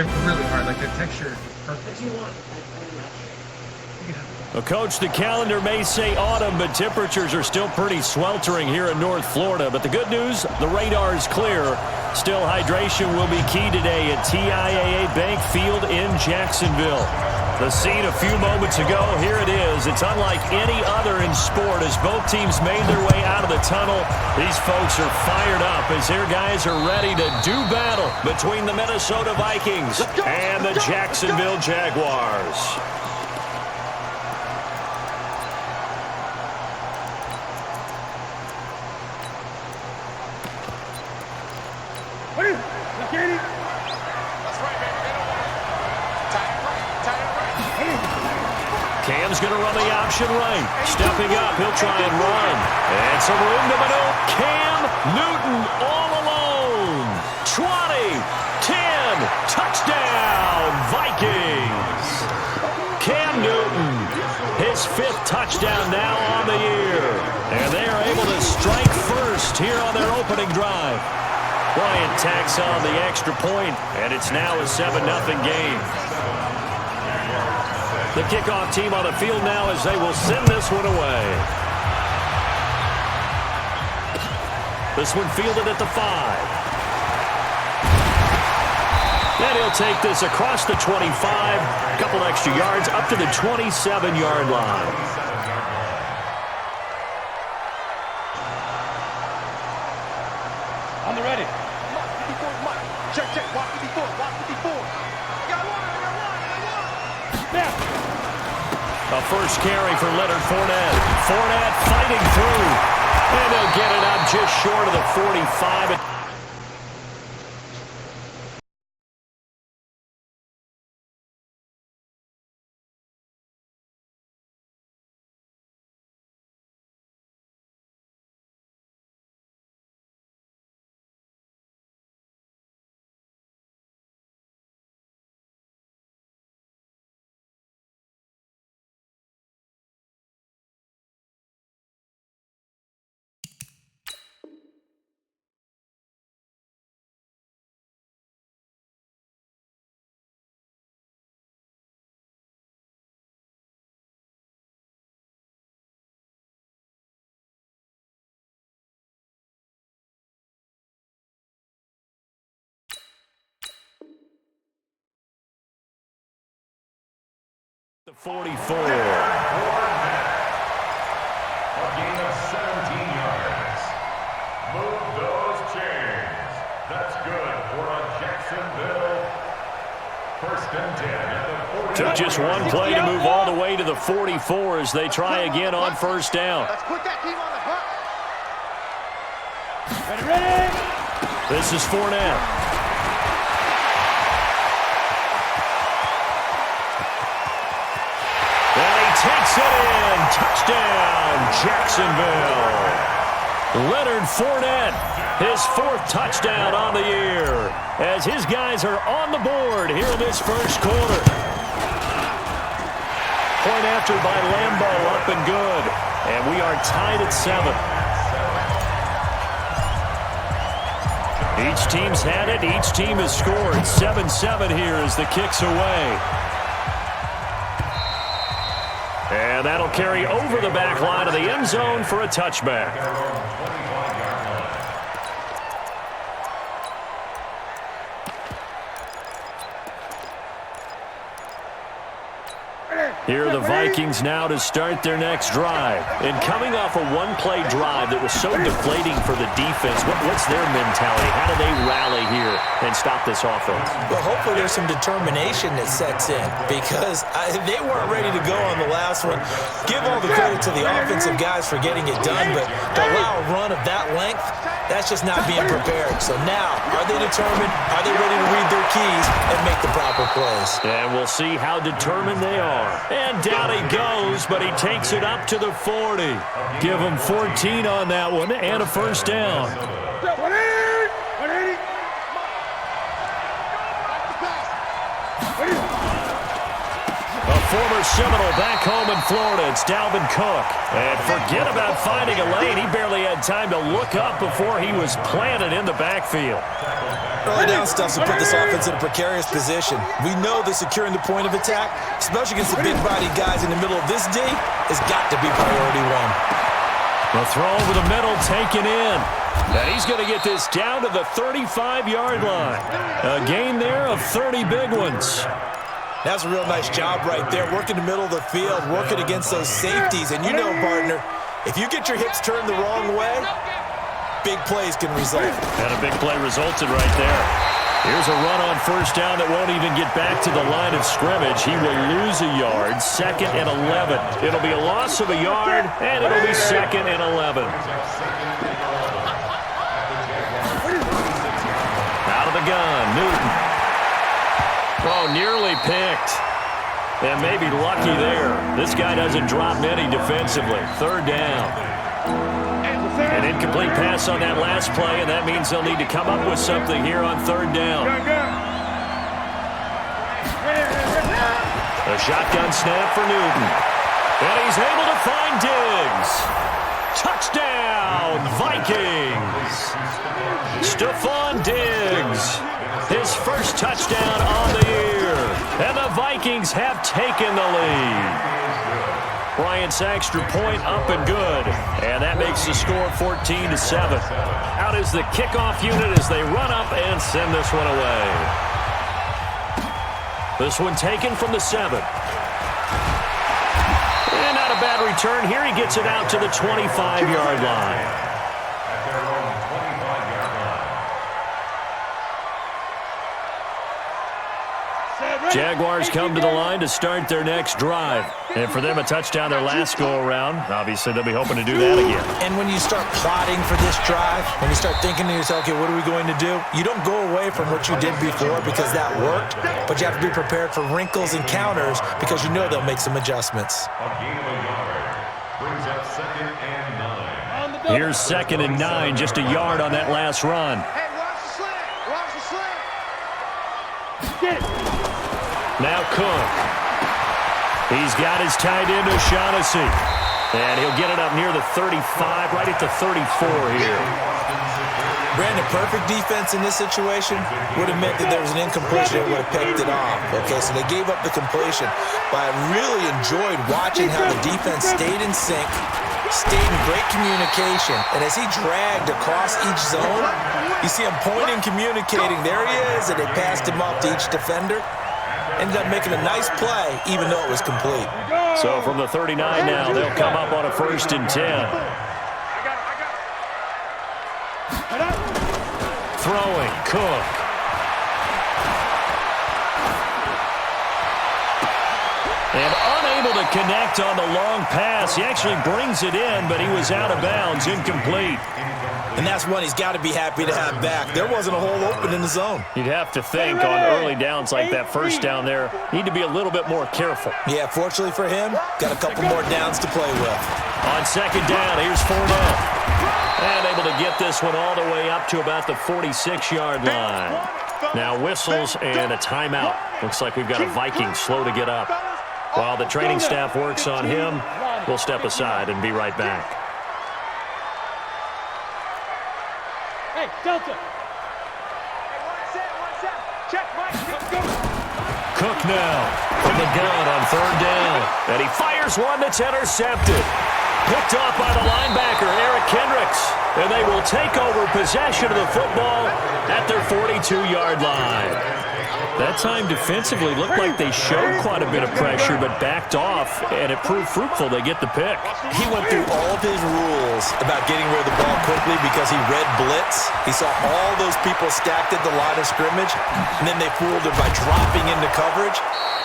they're really hard. Like the texture is perfect. Well, Coach, the calendar may say autumn, but temperatures are still pretty sweltering here in North Florida. But the good news, the radar is clear. Still, hydration will be key today at TIAA Bank Field in Jacksonville. The scene a few moments ago, here it is. It's unlike any other in sport as both teams made their way out of the tunnel. These folks are fired up as their guys are ready to do battle between the Minnesota Vikings and the Jacksonville Jaguars. Cam's going to run the option right. Stepping up, he'll try and run. And some room to maneuver. Cam Newton all alone. 20, 10, touchdown, Vikings. Cam Newton, his 5th touchdown now on the year. And they are able to strike first here on their opening drive. Bryant tacks on the extra point, and it's now a 7-0 game. The kickoff team on the field now as they will send this one away. This one fielded at the 5. And he'll take this across the 25. A couple extra yards up to the 27-yard line. On the ready. Check, check. Walk 54. Walk 54. Got one. Now. A first carry for Leonard Fournette. Fournette fighting through. And they'll get it up just short of the 45. The 44. A gain of 17 yards. Move those chains. That's good for a Jacksonville 1st and 10 at the 40. Took just one play to move all the way to the 44 as they try again on first down. Let's put that team on the hook. Ready. This is Fournette. Takes it in. Touchdown, Jacksonville. Leonard Fournette, his 4th touchdown on the year as his guys are on the board here in this first quarter. Point after by Lambeau, up and good. And we are tied at 7. Each team's had it. Each team has scored. 7-7 here as the kick's away. And that'll carry over the back line of the end zone for a touchback. Here are the Vikings now to start their next drive. And coming off a one-play drive that was so deflating for the defense, what's their mentality? How do they rally here and stop this offense? Well, hopefully there's some determination that sets in because they weren't ready to go on the last one. Give all the credit to the offensive guys for getting it done, but to allow a run of that length, that's just not being prepared. So now, are they determined? Are they ready to read their keys and make the proper plays? And we'll see how determined they are. And down he goes, but he takes it up to the 40. Give him 14 on that one and a first down. A former Seminole back home in Florida, it's Dalvin Cook. And forget about finding a lane. He barely had time to look up before he was planted in the backfield. Early down stuff will put this offense in a precarious position. We know that securing the point of attack, especially against the big-bodied guys in the middle of this D, has got to be priority one. The throw over the middle taken in. And he's going to get this down to the 35-yard line. A gain there of 30 big ones. That's a real nice job right there, working the middle of the field, working against those safeties. And you know, partner, if you get your hips turned the wrong way, big plays can result. And a big play resulted right there. Here's a run on first down that won't even get back to the line of scrimmage. He will lose a yard, 2nd and 11. It'll be a loss of a yard, and it'll be 2nd and 11. Out of the gun, Newton. Oh, nearly picked. And maybe lucky there. This guy doesn't drop many defensively. 3rd down. An incomplete pass on that last play, and that means they'll need to come up with something here on 3rd down. A shotgun snap for Newton. And he's able to find Diggs. Touchdown, Vikings. Stephon Diggs. His first touchdown on the year. And the Vikings have taken the lead. Bryant's extra point up and good. And that makes the score 14-7. Out is the kickoff unit as they run up and send this one away. This one taken from the 7. And not a bad return. Here he gets it out to the 25-yard line. Jaguars come to the line to start their next drive. And for them, a touchdown their last go-around. Obviously, they'll be hoping to do that again. And when you start plotting for this drive, when you start thinking to yourself, okay, what are we going to do? You don't go away from what you did before because that worked, but you have to be prepared for wrinkles and counters because you know they'll make some adjustments. Here's 2nd and 9, just a yard on that last run. Hey, watch the slant. Watch the slant. Get it. Now Cook. He's got his tight end O'Shaughnessy. And he'll get it up near the 35, right at the 34 here. Brandon, perfect defense in this situation would have meant that there was an incompletion that would have picked it off. Okay, so they gave up the completion. But I really enjoyed watching how the defense stayed in sync, stayed in great communication. And as he dragged across each zone, you see him pointing, communicating. There he is, and they passed him off to each defender. Ended up making a nice play, even though it was complete. So from the 39 now, they'll come up on a 1st and 10. Throwing, Cook. And unable to connect on the long pass. He actually brings it in, but he was out of bounds, incomplete. And that's one he's got to be happy to have back. There wasn't a hole open in the zone. You'd have to think on early downs like that first down there, need to be a little bit more careful. Yeah, fortunately for him, got a couple more downs to play with. On 2nd down, here's Fournette. And able to get this one all the way up to about the 46-yard line. Now whistles and a timeout. Looks like we've got a Viking slow to get up. While the training staff works on him, we'll step aside and be right back. Hey, Delta. Hey, one set. Check, Mike. Let's go. Cook now from the gun on 3rd down. And he fires one that's intercepted. Picked off by the linebacker, Eric Kendricks. And they will take over possession of the football at their 42-yard line. That time defensively looked like they showed quite a bit of pressure but backed off, and it proved fruitful. They get the pick. He went through all of his rules about getting rid of the ball quickly because he read blitz. He saw all those people stacked at the line of scrimmage, and then they fooled him by dropping into coverage.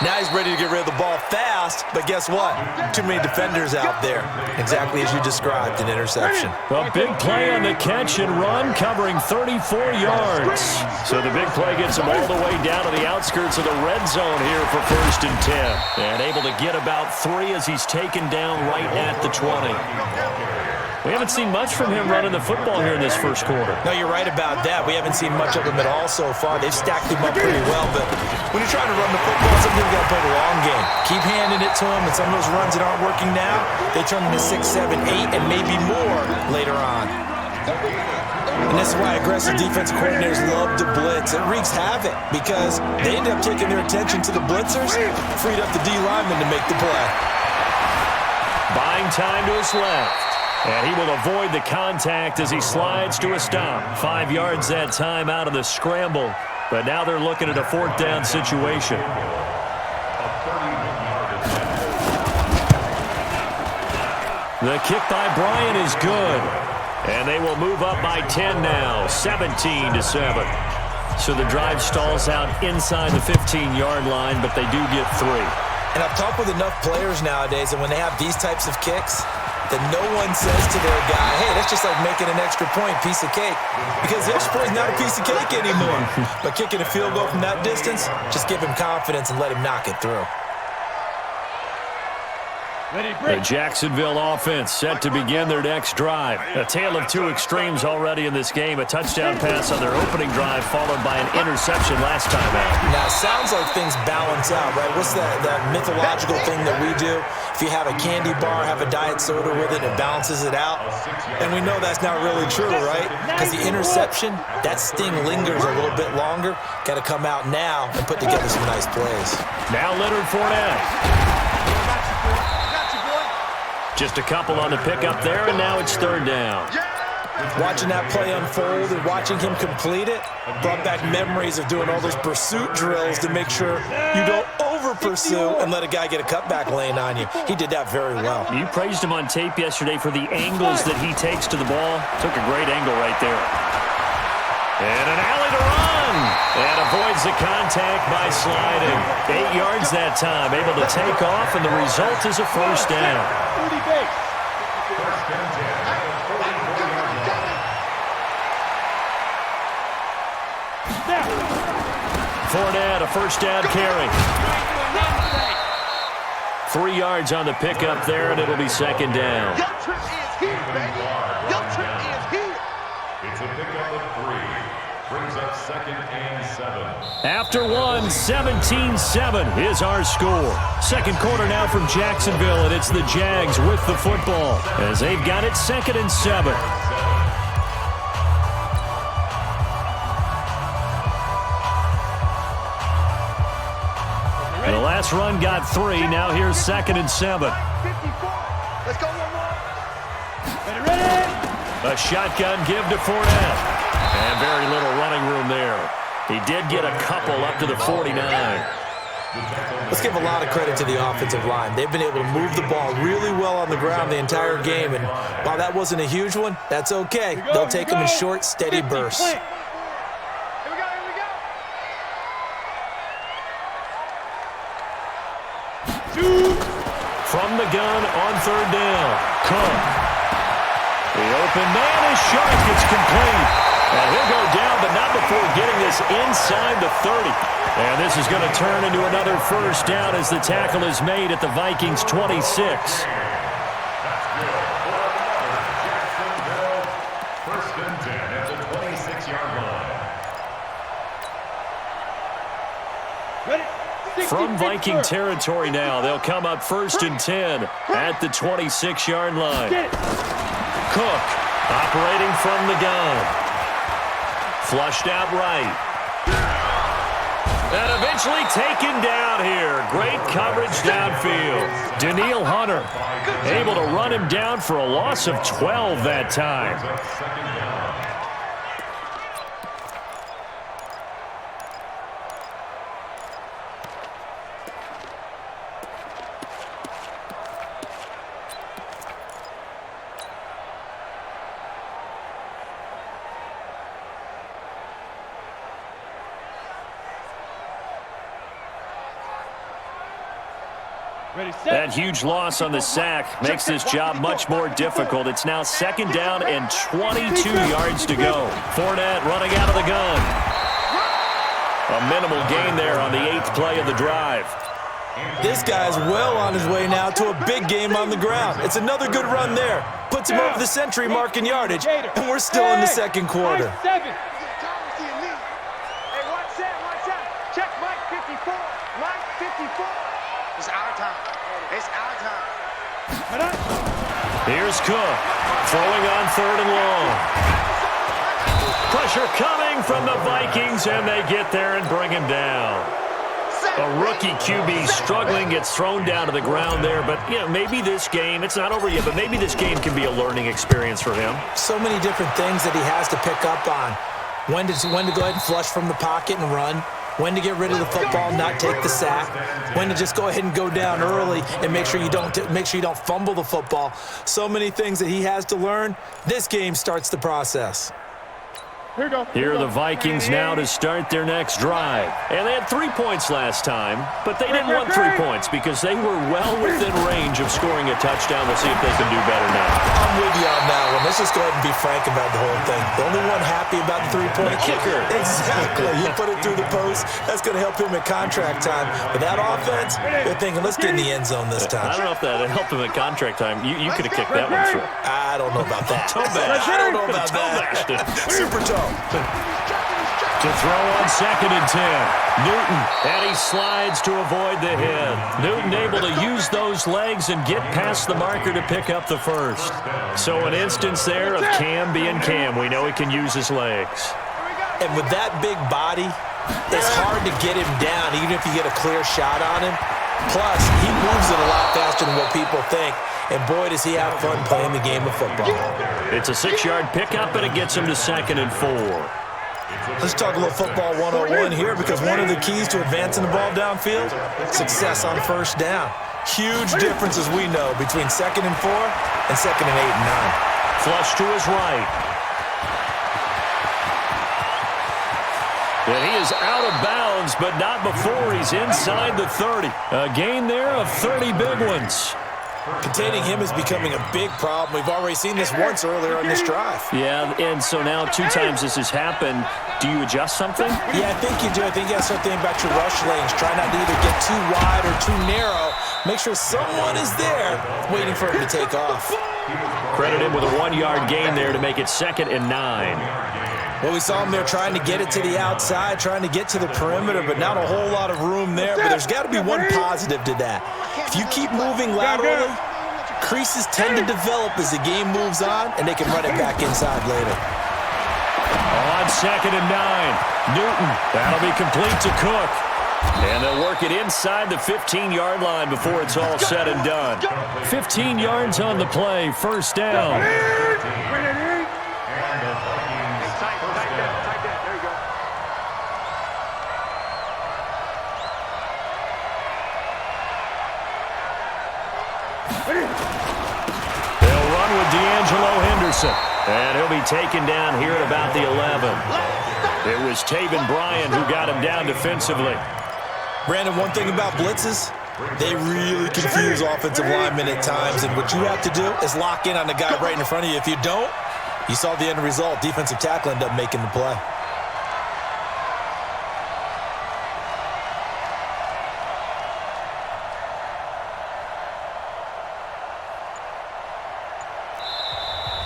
Now he's ready to get rid of the ball fast, but guess what? Too many defenders out there. Exactly as you described, an interception. A big play on the catch and run, covering 34 yards. So the big play gets him all the way down to the outskirts of the red zone here for 1st and 10. And able to get about 3 as he's taken down right at the 20. We haven't seen much from him running the football here in this first quarter. No, you're right about that. We haven't seen much of him at all so far. They've stacked him up pretty well, but when you're trying to run the football, sometimes you've got to play the long game. Keep handing it to him, and some of those runs that aren't working now, they turn into 6, 7, 8, and maybe more later on. And this is why aggressive defense coordinators love to blitz. It wreaks havoc because they end up taking their attention to the blitzers, freed up the D lineman to make the play. Buying time to his left. And he will avoid the contact as he slides to a stop. 5 yards that time out of the scramble. But now they're looking at a 4th down situation. The kick by Bryant is good. And they will move up by 10 now, 17-7. So the drive stalls out inside the 15-yard line, but they do get 3. And I've talked with enough players nowadays, and when they have these types of kicks, that no one says to their guy, hey, that's just like making an extra point, piece of cake. Because the extra point is not a piece of cake anymore. But kicking a field goal from that distance, just give him confidence and let him knock it through. The Jacksonville offense set to begin their next drive. A tale of two extremes already in this game. A touchdown pass on their opening drive followed by an interception last time out. Now, it sounds like things balance out, right? What's that mythological thing that we do? If you have a candy bar, have a diet soda with it, it balances it out. And we know that's not really true, right? Because the interception, that sting lingers a little bit longer. Got to come out now and put together some nice plays. Now Leonard Fournette. Just a couple on the pickup there, and now it's 3rd down. Watching that play unfold and watching him complete it brought back memories of doing all those pursuit drills to make sure you don't over-pursue and let a guy get a cutback lane on you. He did that very well. You praised him on tape yesterday for the angles that he takes to the ball. Took a great angle right there. And an alley to run. And avoids the contact by sliding. 8 yards that time. Able to take off, and the result is a 1st down. Fournette, a 1st down carry. 3 yards on the pickup there, and it'll be 2nd down. Your trip is here, baby. Your trip is here. It's a pickup of 3. Brings up 2nd and 7. After one, 17-7 is our score. Second quarter now from Jacksonville, and it's the Jags with the football as they've got it 2nd and 7. And the last run got 3. Now here's 2nd and 7. 54. Let's go one more. A shotgun give to Fournette. And very little running room there. He did get a couple up to the 49. Let's give a lot of credit to the offensive line. They've been able to move the ball really well on the ground the entire game. And while that wasn't a huge one, that's okay. They'll take them in short, steady bursts. Here we go, here we go. From the gun on 3rd down. Cook. The open man is sharp. It's complete. And he'll go down, but not before getting this inside the 30. And this is going to turn into another 1st down as the tackle is made at the Vikings 26. That's good. Jacksonville, 1st and 10 at the 26-yard line. From Viking territory now, they'll come up 1st and 10 at the 26-yard line. Cook operating from the gun. Flushed out right. And eventually taken down here. Great coverage downfield. Danielle Hunter able to run him down for a loss of 12 that time. 2nd down. That huge loss on the sack makes this job much more difficult. It's now 2nd down and 22 yards to go. Fournette running out of the gun. A minimal gain there on the 8th play of the drive. This guy's well on his way now to a big game on the ground. It's another good run there. Puts him over the century mark in yardage, and we're still in the 2nd quarter. Hey, watch that, watch out. Check Mike 54. Mike 54. It's our time. It's our time. Here's Cook, throwing on 3rd and long. Pressure coming from the Vikings, and they get there and bring him down. A rookie QB struggling, gets thrown down to the ground there. But, maybe this game, it's not over yet, but maybe this game can be a learning experience for him. So many different things that he has to pick up on. When to go ahead and flush from the pocket and run. When to get rid of the football, not take the sack. When to just go ahead and go down early and make sure you don't fumble the football. So many things that he has to learn. This game starts the process. Here are the Vikings now to start their next drive. And they had 3 points last time, but they didn't want 3 points because they were well within range of scoring a touchdown. We'll see if they can do better now. I'm with you on that one. Let's just go ahead and be frank about the whole thing. The only one happy about the three-point kicker. Exactly. You put it through the post. That's going to help him at contract time. But that offense, they're thinking, let's get in the end zone this time. I don't know if that helped him at contract time. You could have kicked that one through. I don't know about that. I don't know about that. Super toe. To throw on 2nd and 10. Newton, and he slides to avoid the hit. Newton able to use those legs and get past the marker to pick up the first. So an instance there of Cam being Cam. We know he can use his legs. And with that big body, it's hard to get him down, even if you get a clear shot on him. Plus, he moves it a lot faster than what people think. And boy, does he have fun playing the game of football. It's a 6-yard pickup, and it gets him to 2nd and 4. Let's talk a little football 101 here, because one of the keys to advancing the ball downfield, success on first down. Huge difference, as we know, between 2nd and 4 and 2nd and 8 and 9. Flush to his right. And he is out of bounds, but not before he's inside the 30. A gain there of 30 big ones. Containing him is becoming a big problem. We've already seen this once earlier on this drive. Yeah, and so now 2 times this has happened. Do you adjust something? Yeah, I think you do. I think you got to start thinking about your rush lanes. Try not to either get too wide or too narrow. Make sure someone is there waiting for him to take off. Credit him with a 1-yard gain there to make it 2nd and 9. Well, we saw him there trying to get it to the outside, trying to get to the perimeter, but not a whole lot of room there. But there's got to be one positive to that. If you keep moving laterally, creases tend to develop as the game moves on, and they can run it back inside later. On 2nd and 9, Newton. That'll be complete to Cook. And they'll work it inside the 15-yard line before it's all said and done. 15 yards on the play, first down. They'll run with Henderson. And he'll be taken down here at about the 11. It was Taven Bryan who got him down defensively. Brandon, one thing about blitzes, they really confuse offensive linemen at times, and what you have to do is lock in on the guy right in front of you. If you don't, you saw the end result. Defensive tackle ended up making the play.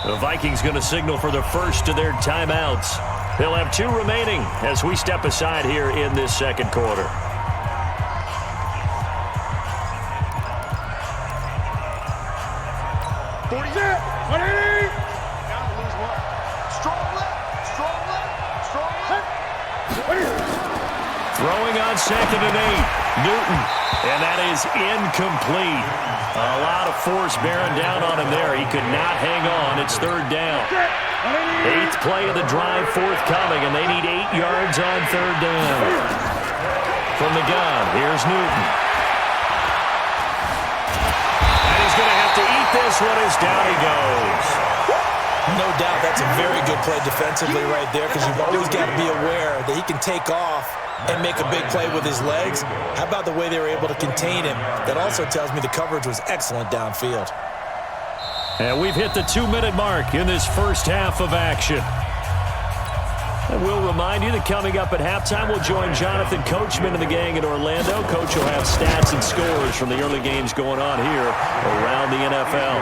The Vikings going to signal for the first of their timeouts. They'll have 2 remaining as we step aside here in this second quarter. Throwing on 2nd and 8. Newton. And that is incomplete. A lot of force bearing down on him there. He could not hang on. It's 3rd down. 8th play of the drive forthcoming, and they need 8 yards on 3rd down. From the gun, here's Newton. And he's going to have to eat this one as down he goes. No doubt that's a very good play defensively right there, because you've always got to be aware that he can take off and make a big play with his legs. How about the way they were able to contain him? That also tells me the coverage was excellent downfield. And we've hit the 2-minute mark in this first half of action. And we'll remind you that coming up at halftime, we'll join Jonathan Coachman and the gang in Orlando. Coach will have stats and scores from the early games going on here around the NFL.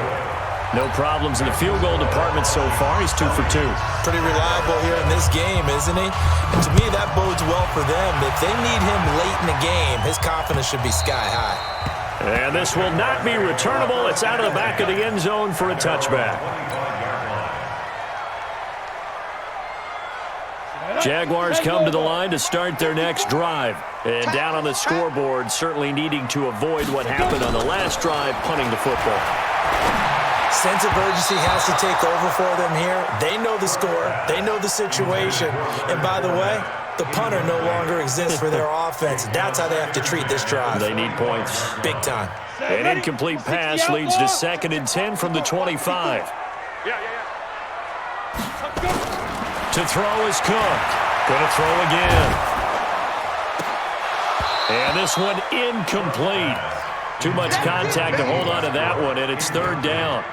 No problems in the field goal department so far. He's 2 for 2. Pretty reliable here in this game, isn't he? And to me, that bodes well for them. If they need him late in the game, his confidence should be sky high. And this will not be returnable. It's out of the back of the end zone for a touchback. Jaguars come to the line to start their next drive. And down on the scoreboard, certainly needing to avoid what happened on the last drive, punting the football. Sense of urgency has to take over for them here. They know the score. They know the situation. And by the way, the punter no longer exists for their offense. That's how they have to treat this drive. They need points. Big time. An incomplete pass leads to 2nd and 10 from the 25. To throw is Cook. Going to throw again. And this one incomplete. Too much contact to hold on to that one, and it's 3rd down.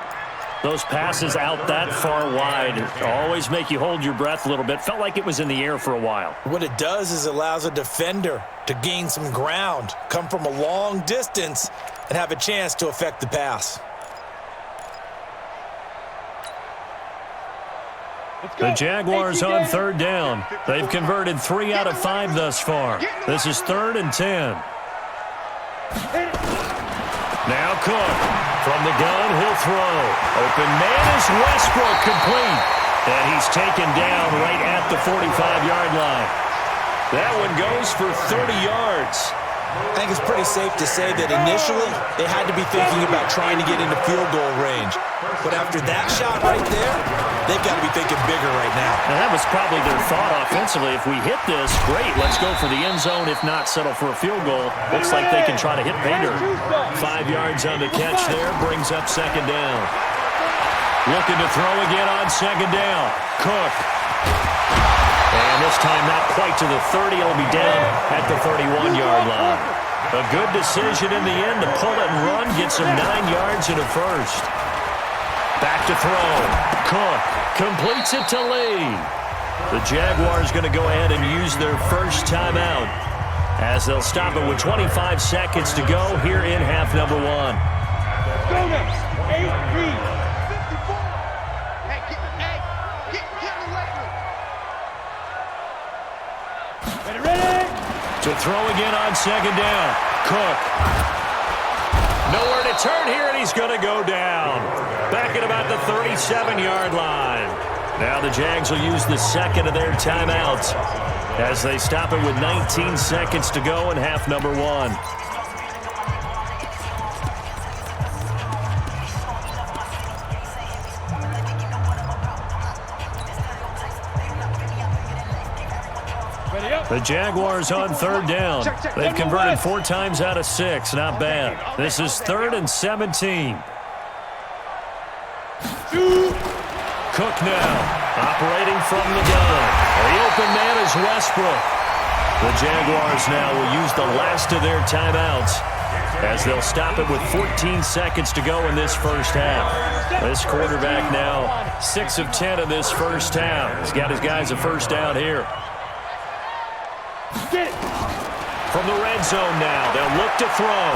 Those passes out that far wide always make you hold your breath a little bit. Felt like it was in the air for a while. What it does is allows a defender to gain some ground, come from a long distance, and have a chance to affect the pass. The Jaguars on 3rd down. They've converted 3 out of 5 thus far. This is 3rd and 10. Now Cook. From the gun, he'll throw. Open man is Westbrook, complete. And he's taken down right at the 45-yard line. That one goes for 30 yards. I think it's pretty safe to say that initially they had to be thinking about trying to get into field goal range. But after that shot right there, they've got to be thinking bigger right now. Now that was probably their thought offensively. If we hit this, great, let's go for the end zone. If not, settle for a field goal. Looks like they can try to hit pay dirt. 5 yards on the catch there, brings up 2nd down. Looking to throw again on 2nd down. Cook. And this time not quite to the 30. It'll be down at the 31-yard line. A good decision in the end to pull it and run. Gets him 9 yards and a first. Back to throw. Cook completes it to Lee. The Jaguars going to go ahead and use their first timeout as they'll stop it with 25 seconds to go here in half number 1. Go now. 8-3. To throw again on 2nd down. Cook. Nowhere to turn here, and he's going to go down. Back at about the 37-yard line. Now the Jags will use the 2nd of their timeouts as they stop it with 19 seconds to go in half number 1. The Jaguars on 3rd down. They've converted 4 times out of 6. Not bad. This is 3rd and 17. Cook now, operating from the gun. The open man is Westbrook. The Jaguars now will use the last of their timeouts as they'll stop it with 14 seconds to go in this first half. This quarterback now 6 of 10 in this first half. He's got his guys a first down here. From the red zone now, they'll look to throw.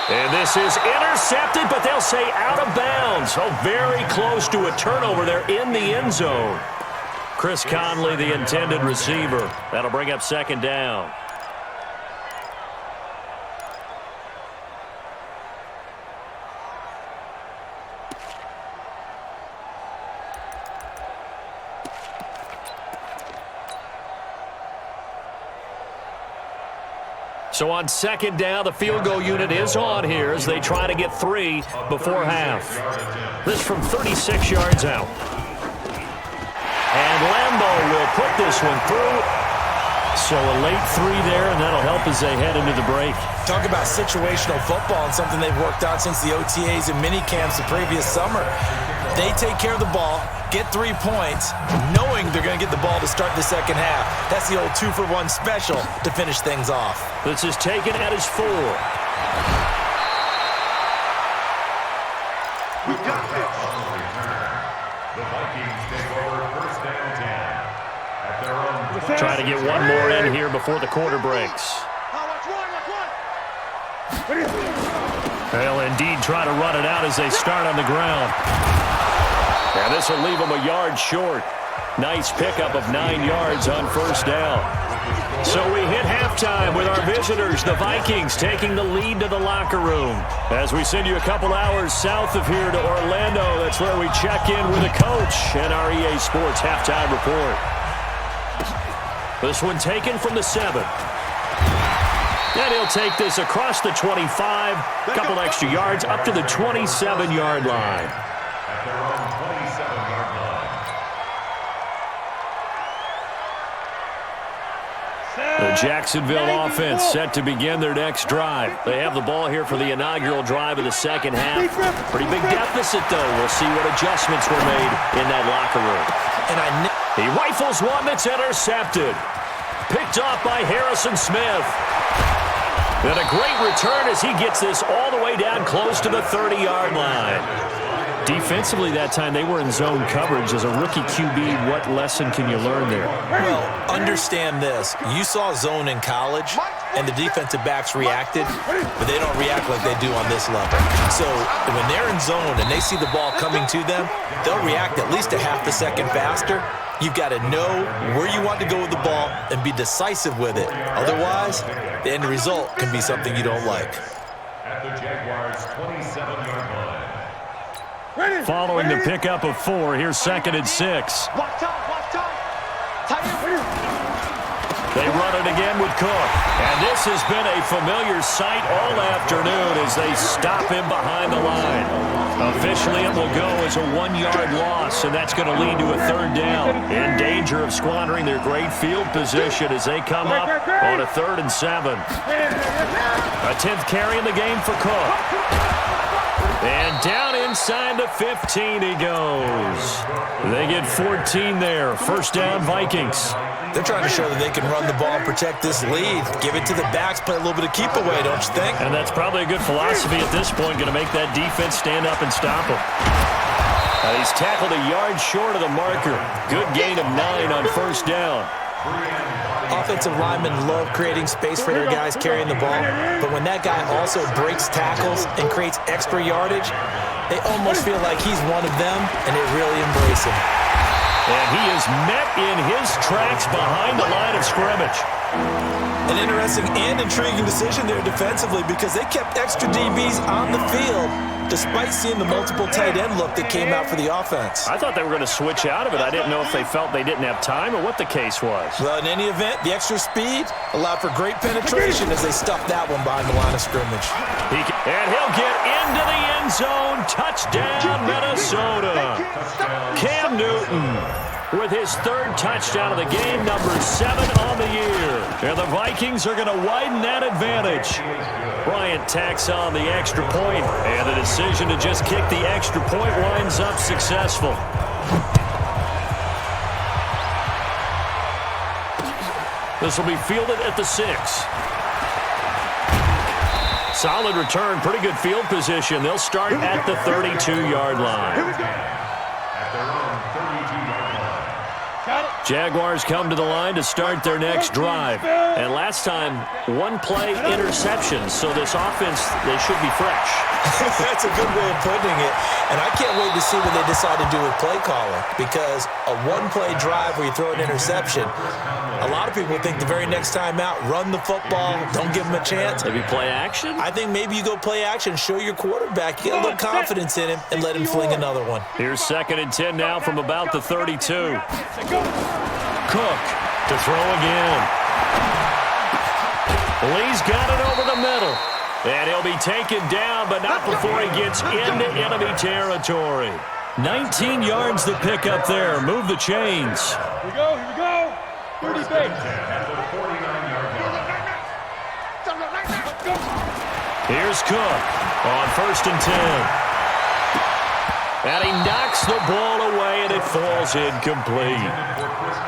And this is intercepted, but they'll say out of bounds. Oh, very close to a turnover there in the end zone. Chris Conley, the intended receiver. That'll bring up 2nd down. So on 2nd down, the field goal unit is on here as they try to get 3 before half. This from 36 yards out. And Lambeau will put this one through. So a late 3 there, and that'll help as they head into the break. Talk about situational football and something they've worked out since the OTAs and mini camps the previous summer. They take care of the ball, get 3 points, knowing they're going to get the ball to start the second half. That's the old 2-for-1 special to finish things off. This is taken at his 4. We got this. The Vikings take over 1st and 10 at their own. Try to get one more in here before the quarter breaks. They'll indeed try to run it out as they start on the ground. And this will leave them a yard short. Nice pickup of 9 yards on first down. So we hit halftime with our visitors, the Vikings, taking the lead to the locker room. As we send you a couple hours south of here to Orlando, that's where we check in with the coach and our EA Sports halftime report. This one taken from the 7. And he'll take this across the 25, a couple extra yards, up to the 27-yard line. At their own 27-yard line. The Jacksonville offense set to begin their next drive. They have the ball here for the inaugural drive of the second half. Pretty big deficit, though. We'll see what adjustments were made in that locker room. And he rifles one that's intercepted. Picked off by Harrison Smith. And a great return as he gets this all the way down close to the 30-yard line. Defensively that time, they were in zone coverage. As a rookie QB, what lesson can you learn there? Well, understand this. You saw zone in college, and the defensive backs reacted, but they don't react like they do on this level. So when they're in zone and they see the ball coming to them, they'll react at least a half a second faster. You've got to know where you want to go with the ball and be decisive with it. Otherwise, the end result can be something you don't like. At the Jaguars' 27-yard line. Following the pickup of 4, here's 2nd and 6. Watch time. They run it again with Cook. And this has been a familiar sight all afternoon as they stop him behind the line. Officially, it will go as a 1-yard loss, and that's going to lead to a 3rd down. In danger of squandering their great field position as they come up on a 3rd and 7. A 10th carry in the game for Cook. And down inside the 15 he goes. They get 14 there. First down, Vikings. They're trying to show that they can run the ball and protect this lead. Give it to the backs, play a little bit of keep away, don't you think? And that's probably a good philosophy at this point, going to make that defense stand up and stop him. He's tackled a yard short of the marker. Good gain of 9 on first down. Offensive linemen love creating space for their guys carrying the ball, but when that guy also breaks tackles and creates extra yardage, they almost feel like he's one of them, and they really embrace him. And he is met in his tracks behind the line of scrimmage. An interesting and intriguing decision there defensively because they kept extra DBs on the field despite seeing the multiple tight end look that came out for the offense. I thought they were going to switch out of it. I didn't know if they felt they didn't have time or what the case was. Well, in any event, the extra speed allowed for great penetration as they stuffed that one behind the line of scrimmage. And he'll get into the end zone. Touchdown, Minnesota. Cam Newton with his 3rd touchdown of the game, number 7 on the year. And the Vikings are going to widen that advantage. Bryant tacks on the extra point, and the decision to just kick the extra point winds up successful. This will be fielded at the 6. Solid return, pretty good field position. They'll start at the 32-yard line. At their own 32-yard line. Jaguars come to the line to start their next drive. And last time, 1-play interception. So this offense, they should be fresh. That's a good way of putting it. And I can't wait to see what they decide to do with play calling. Because a 1-play drive where you throw an interception, a lot of people think the very next time out, run the football, don't give them a chance. Maybe play action? I think maybe you go play action, show your quarterback, get a little confidence in him, and let him fling another one. Here's 2nd and 10 now from about the 32. Cook to throw again. Lee's got it over the middle. And he'll be taken down, but not before he gets into enemy territory. 19 yards to pick up there. Move the chains. Here we go. 30 base. At the 49-yard line. Here's Cook on 1st and 10. And he knocks the ball away, and it falls incomplete.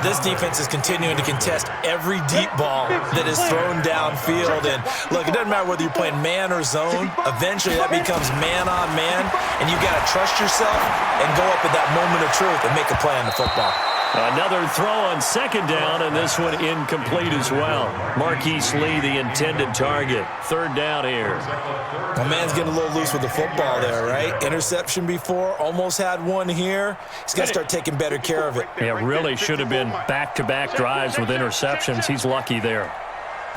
This defense is continuing to contest every deep ball that is thrown downfield. And, look, it doesn't matter whether you're playing man or zone. Eventually, that becomes man-on-man, and you've got to trust yourself and go up at that moment of truth and make a play on the football. Another throw on second down, and this one incomplete as well. Marquise Lee, the intended target. Third down here. My man's getting a little loose with the football there, right? Interception before, almost had one here. He's got to start taking better care of it. Yeah, really should have been back-to-back drives with interceptions. He's lucky there.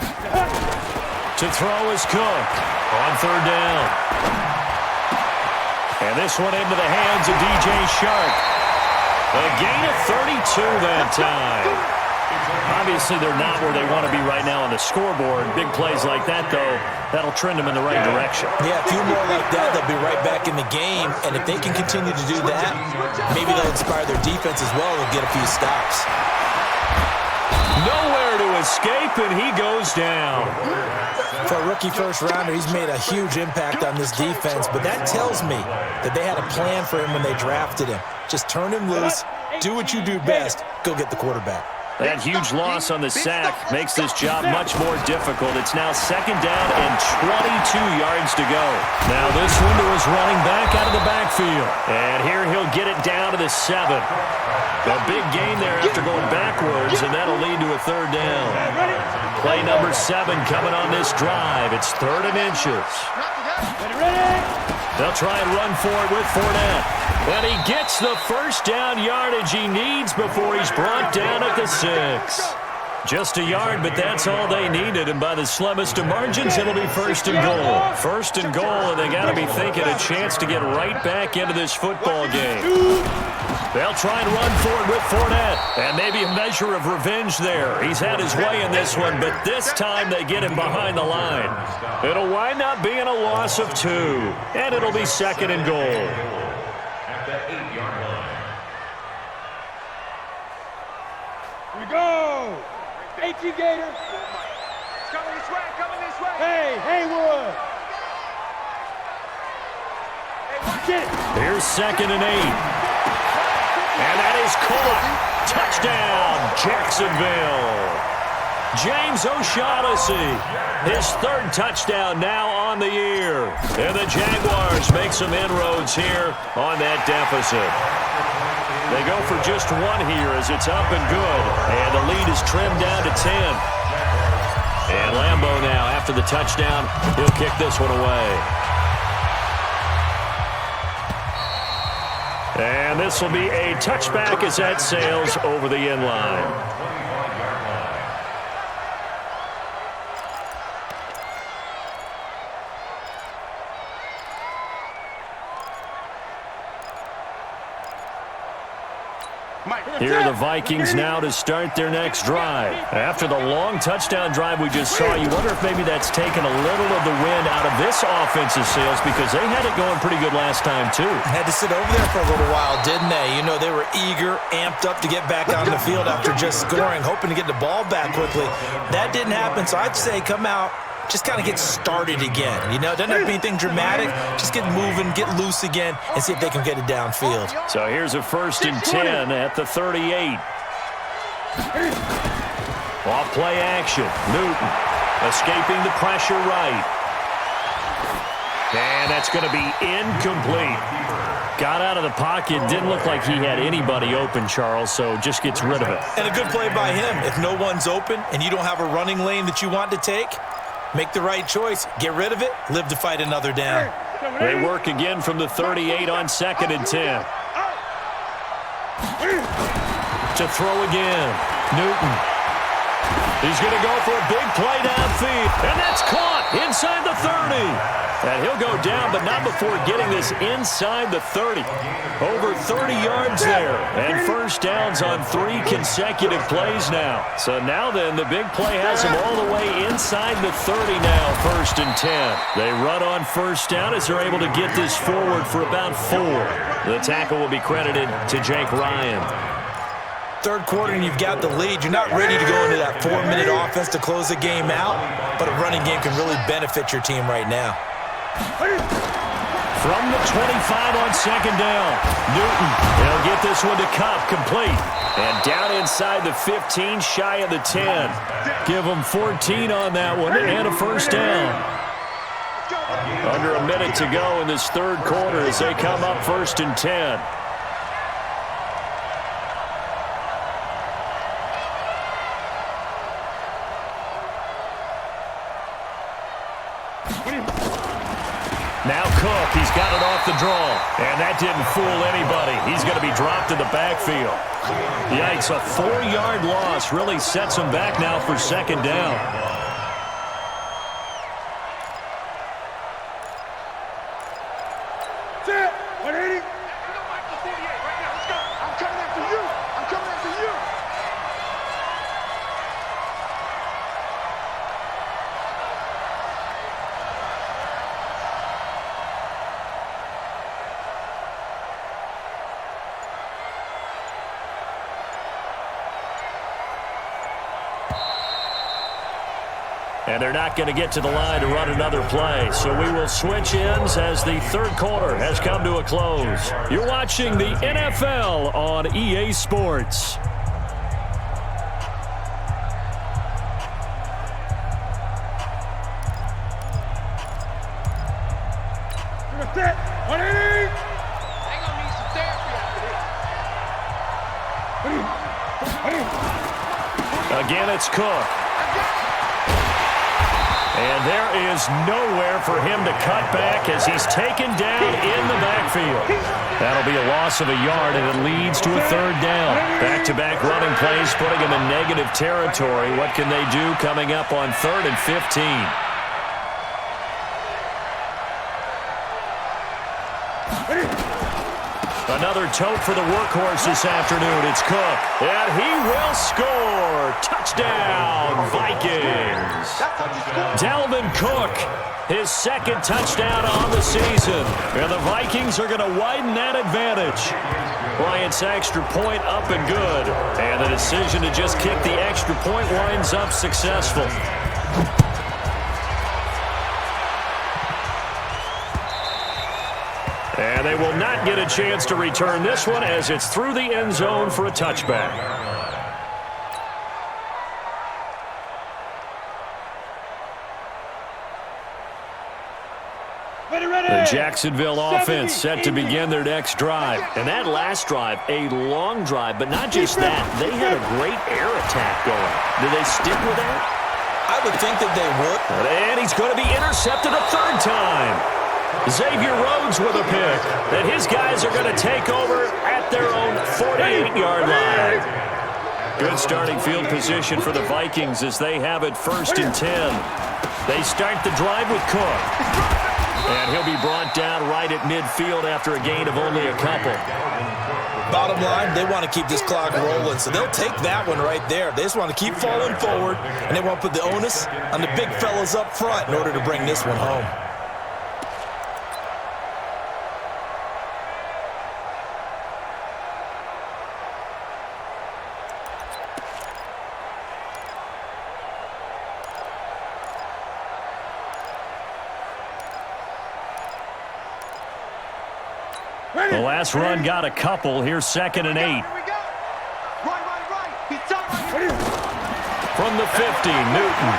To throw is Cook on third down. And this one into the hands of DJ Shark. A gain of 32 that time. Obviously, they're not where they want to be right now on the scoreboard. Big plays like that, though, that'll trend them in the right direction. Yeah, a few more like that, they'll be right back in the game. And if they can continue to do that, maybe they'll inspire their defense as well and get a few stops. Nowhere to escape, and he goes down. For a rookie first-rounder, he's made a huge impact on this defense, but that tells me that they had a plan for him when they drafted him. Just turn him loose, do what you do best, go get the quarterback. That huge loss on the sack makes this job much more difficult. It's now second down and 22 yards to go. Now this window is running back out of the backfield. And here he'll get it down to the 7. A big gain there after going backwards, and that'll lead to a third down. Play number 7 coming on this drive. It's 3rd and inches. They'll try and run for it with Fournette. And he gets the first down yardage he needs before he's brought down at the 6. Just a yard, but that's all they needed. And by the slimmest of margins, it'll be 1st and goal. 1st and goal, and they got to be thinking a chance to get right back into this football game. They'll try and run for it with Fournette. And maybe a measure of revenge there. He's had his way in this one, but this time they get him behind the line. It'll wind up being a loss of 2. And it'll be 2nd and goal. At the 8-yard line. Here we go. AT Gator. Coming this way, coming this way. Hey, Haywood. Here's 2nd and 8. And that is caught. Touchdown, Jacksonville. James O'Shaughnessy, his 3rd touchdown now on the year. And the Jaguars make some inroads here on that deficit. They go for just 1 here as it's up and good. And the lead is trimmed down to 10. And Lambeau now, after the touchdown, he'll kick this one away. And this will be a touchback as that sails over the end line. Here are the Vikings now to start their next drive. After the long touchdown drive we just saw, you wonder if maybe that's taken a little of the wind out of this offensive sails because they had it going pretty good last time too. Had to sit over there for a little while, didn't they? You know, they were eager, amped up to get back on the field after just scoring, hoping to get the ball back quickly. That didn't happen, so I'd say come out, just kind of get started again. You know, it doesn't have to be anything dramatic. Just get moving, get loose again, and see if they can get it downfield. So here's a 1st and 10 at the 38. Off play action. Newton escaping the pressure right. And that's going to be incomplete. Got out of the pocket. Didn't look like he had anybody open, Charles, so just gets rid of it. And a good play by him. If no one's open and you don't have a running lane that you want to take, make the right choice. Get rid of it. Live to fight another down. They work again from the 38 on 2nd and 10. To throw again. Newton. He's going to go for a big play downfield. And that's caught inside the 30. And he'll go down, but not before getting this inside the 30. Over 30 yards there. And 1st downs on 3 consecutive plays now. So now then, the big play has him all the way inside the 30 now, 1st and 10. They run on 1st down as they're able to get this forward for about 4. The tackle will be credited to Jake Ryan. 3rd quarter and you've got the lead. You're not ready to go into that 4-minute offense to close the game out, but a running game can really benefit your team right now. From the 25 on 2nd down, Newton, he'll get this one to Cup, complete. And down inside the 15, shy of the 10. Give them 14 on that one and a 1st down. Under a minute to go in this 3rd quarter as they come up 1st and 10. Now Cook, he's got it off the draw. And that didn't fool anybody. He's going to be dropped in the backfield. Yikes, a 4-yard loss really sets him back now for second down. Set. 180. I'm coming after you. I'm coming after you. And they're not going to get to the line to run another play. So we will switch ends as the third quarter has come to a close. You're watching the NFL on EA Sports. Set. 180. They're going to need some therapy after this. Again, it's Cook. And there is nowhere for him to cut back as he's taken down in the backfield. That'll be a loss of a yard, and it leads to a third down. Back-to-back running plays putting him in negative territory. What can they do coming up on 3rd and 15? Another tote for the workhorse this afternoon. It's Cook. And he will score. Touchdown, Vikings. Dalvin Cook, his second touchdown on the season. And the Vikings are going to widen that advantage. Bryant's extra point up and good. And the decision to just kick the extra point winds up successful. And they will not get a chance to return this one as it's through the end zone for a touchback. The Jacksonville offense set to begin their next drive. And that last drive, a long drive, but not just that. They had a great air attack going. Do they stick with that? I would think that they would. And he's going to be intercepted a third time. Xavier Rhodes with a pick. And his guys are going to take over at their own 48-yard line. Good starting field position for the Vikings as they have it 1st and 10. They start the drive with Cook. And he'll be brought down right at midfield after a gain of only a couple. Bottom line, they want to keep this clock rolling, so they'll take that one right there. They just want to keep falling forward, and they want to put the onus on the big fellas up front in order to bring this one home. The last run got a couple. Here's 2nd and 8. From the 50, Newton.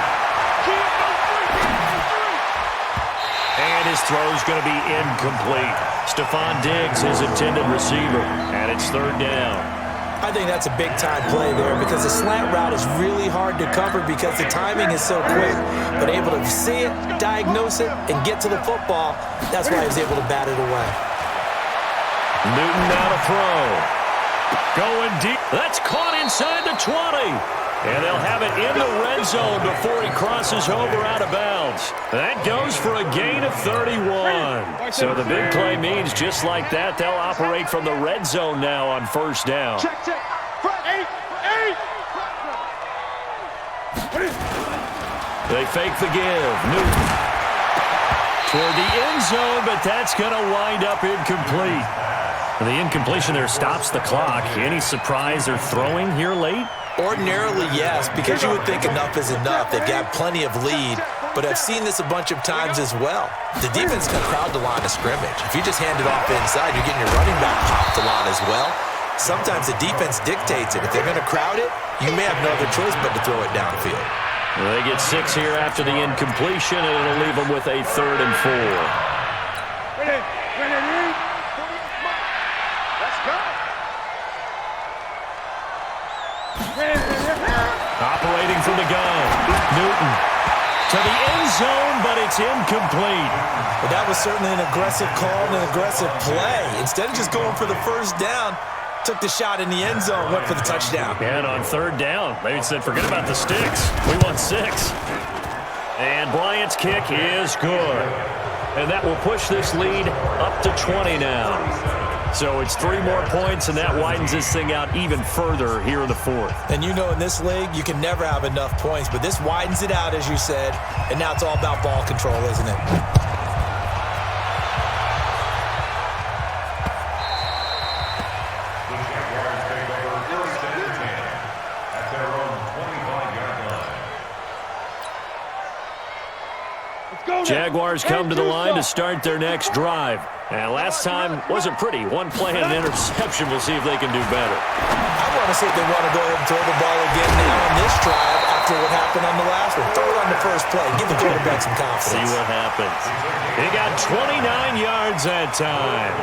And his throw's going to be incomplete. Stephon Diggs, his intended receiver. And it's 3rd down. I think that's a big-time play there because the slant route is really hard to cover because the timing is so quick. But able to see it, diagnose it, and get to the football, that's why he was able to bat it away. Newton now to throw. Going deep. That's caught inside the 20. And they'll have it in the red zone before he crosses over out of bounds. That goes for a gain of 31. So the big play means just like that, they'll operate from the red zone now on 1st down. Check. They fake the give. Newton toward the end zone, but that's going to wind up incomplete. The incompletion there stops the clock. Any surprise they're throwing here late? Ordinarily, yes, because you would think enough is enough. They've got plenty of lead, but I've seen this a bunch of times as well. The defense can crowd the line of scrimmage. If you just hand it off inside, you're getting your running back popped a lot as well. Sometimes the defense dictates it. If they're going to crowd it, you may have no other choice but to throw it downfield. Well, they get 6 here after the incompletion, and it'll leave them with a 3rd and 4. Let's go. Operating from the gun, Newton. to the end zone, but it's incomplete. But that was certainly an aggressive call and an aggressive play. Instead of just going for the first down, took the shot in the end zone, went for the touchdown. And on third down, they said, forget about the sticks. We want 6. And Bryant's kick is good. And that will push this lead up to 20 now. So it's 3 more points, and that widens this thing out even further here in the fourth. And you know in this league, you can never have enough points, but this widens it out, as you said, and now it's all about ball control, isn't it? Jaguars come to the line to start their next drive. And last time wasn't pretty. 1 play and an interception. We'll see if they can do better. I want to see if they want to go ahead and throw the ball again now on this drive after what happened on the last one. Throw it on the first play. Give the quarterback some confidence. See what happens. He got 29 yards that time.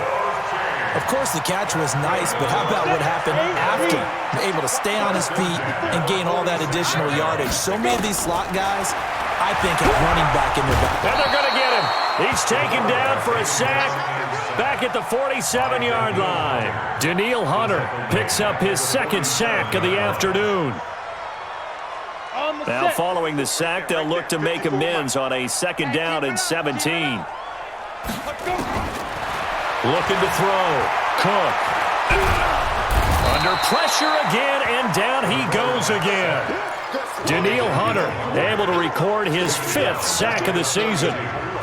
Of course, the catch was nice, but how about what happened after? Able to stay on his feet and gain all that additional yardage. So many of these slot guys, I think, have running back in their back. And they're going to get him. He's taken down for a sack back at the 47-yard line. Danielle Hunter picks up his 2nd sack of the afternoon. Now, following the sack, they'll look to make amends on a 2nd down and 17. Looking to throw. Cook. Under pressure again, and down he goes again. Danielle Hunter able to record his 5th sack of the season.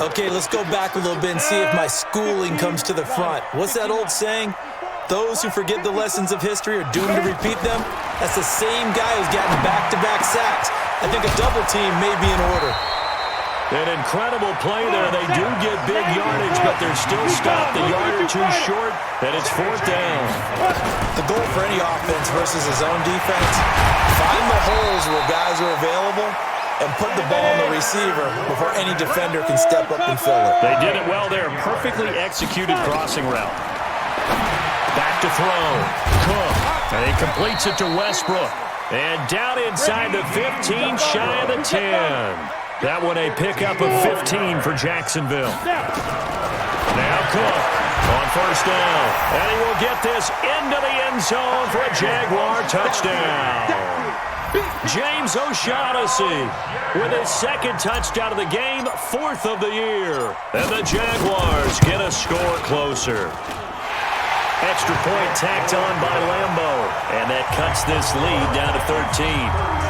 Okay, let's go back a little bit and see if my schooling comes to the front. What's that old saying? Those who forget the lessons of history are doomed to repeat them. That's the same guy who's gotten back-to-back sacks. I think a double team may be in order. An incredible play there. They do get big yardage, but they're still stopped a yard or 2 short, and it's 4th down. The goal for any offense versus his own defense, find the holes where guys are available and put the ball on the receiver before any defender can step up and fill it. They did it well there. Perfectly executed crossing route. Back to throw. Cook. And he completes it to Westbrook. And down inside the 15, shy of the 10. That one a pickup of 15 for Jacksonville. Now Cook on 1st down. And he will get this into the end zone for a Jaguar touchdown. James O'Shaughnessy with his 2nd touchdown of the game, 4th of the year. And the Jaguars get a score closer. Extra point tacked on by Lambo. And that cuts this lead down to 13.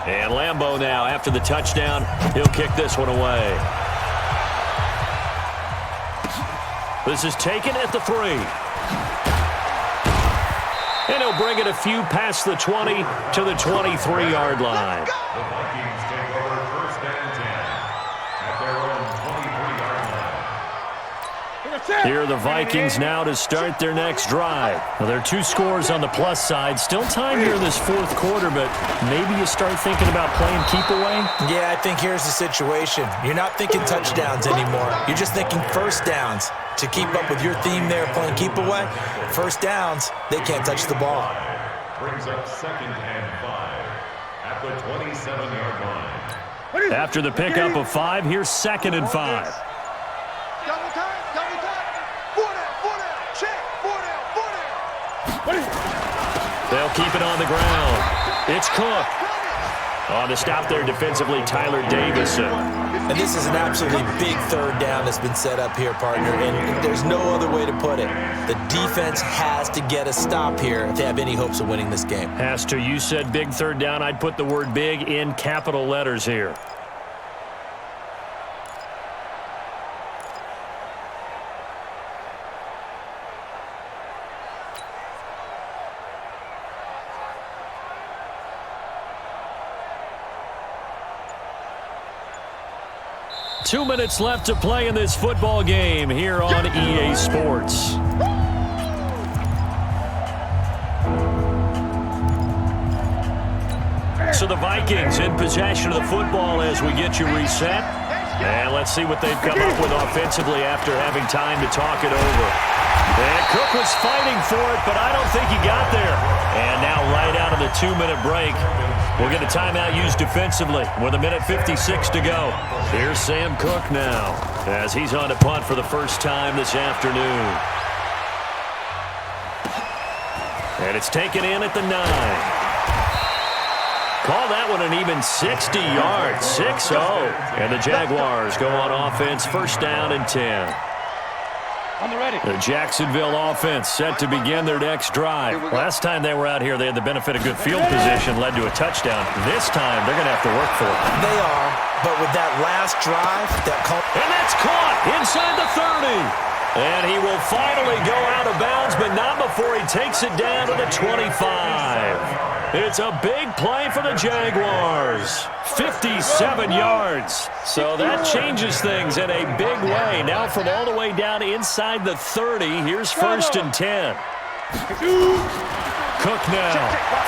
And Lambo now, after the touchdown, he'll kick this one away. This is taken at the 3. And he'll bring it a few past the 20 to the 23-yard line. The Vikings take over 1st and 10 at their own 23-yard line. Here are the Vikings now to start their next drive. Well, there are 2 scores on the plus side. Still time here in this 4th quarter, but maybe you start thinking about playing keep away? Yeah, I think here's the situation. You're not thinking touchdowns anymore. You're just thinking 1st downs. To keep up with your theme there, playing keep away, 1st downs, they can't touch the ball. Brings up 2nd and 5 at the 27-yard line. After the pickup of 5, here's 2nd and 5. Double time, 4 down, check, 4 down. They'll keep it on the ground. It's Cook. On the stop there defensively, Tyler Davison. And this is an absolutely big 3rd down that's been set up here, partner, and there's no other way to put it. The defense has to get a stop here if they have any hopes of winning this game. Has to. You said big 3rd down. I'd put the word big in capital letters here. Two minutes left to play in this football game here on EA Sports. So the Vikings in possession of the football as we get you reset. And let's see what they've come up with offensively after having time to talk it over. And Cook was fighting for it, but I don't think he got there. And now right out of the 2-minute break, we'll get a timeout used defensively with 1:56 to go. Here's Sam Cook now as he's on to punt for the first time this afternoon. And it's taken in at the 9. Call that one an even 60 yards, 6-0. And the Jaguars go on offense, first down and 10. On the ready. The Jacksonville offense set to begin their next drive. Last time they were out here, they had the benefit of good field position, led to a touchdown. This time, they're going to have to work for it. They are, but with that last drive, and that's caught inside the 30. And he will finally go out of bounds, but not before he takes it down to the 25. It's a big play for the Jaguars. 57 yards. So that changes things in a big way. Now from all the way down inside the 30, here's first and 10. Cook now.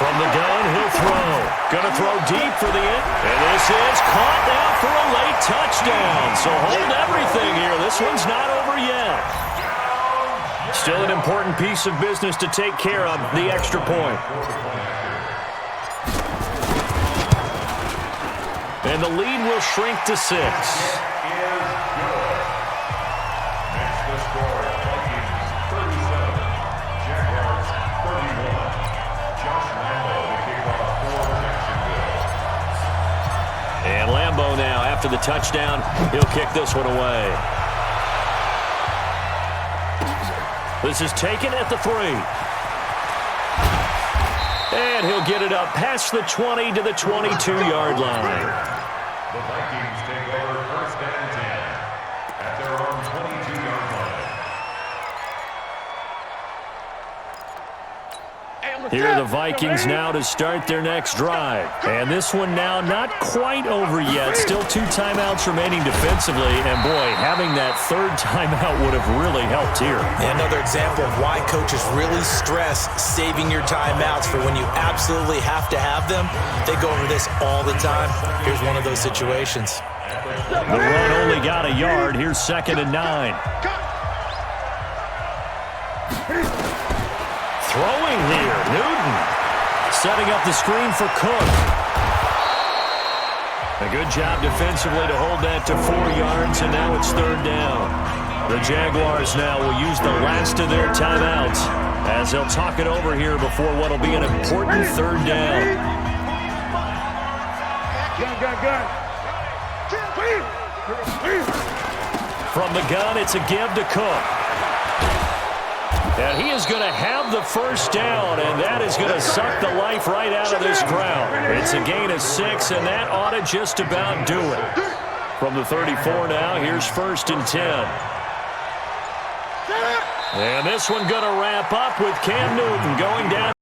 From the gun, he'll throw. Gonna throw deep for the end. And this is caught now for a late touchdown. So hold everything here. This one's not over yet. Still an important piece of business to take care of, the extra point. And the lead will shrink to 6. And Lambeau now, after the touchdown, he'll kick this one away. This is taken at the 3. And he'll get it up past the 20 to the 22-yard line. The Vikings take over first and 10 at their own 22-yard line. Here are the Vikings now to start their next drive. And this one now not quite over yet. Still 2 timeouts remaining defensively. And, boy, having that third timeout would have really helped here. Another example of why coaches really stress saving your timeouts for when you absolutely have to have them. They go over this all the time. Here's one of those situations. The run only got a yard. Here's second and 9. Throwing here, Newton. Setting up the screen for Cook. A good job defensively to hold that to 4 yards, and now it's third down. The Jaguars now will use the last of their timeouts as they'll talk it over here before what will be an important third down. From the gun, it's a give to Cook. And he is going to have the first down, and that is going to suck the life right out of this crowd. It's a gain of 6, and that ought to just about do it. From the 34 now, here's first and 10. And this one going to wrap up with Cam Newton going down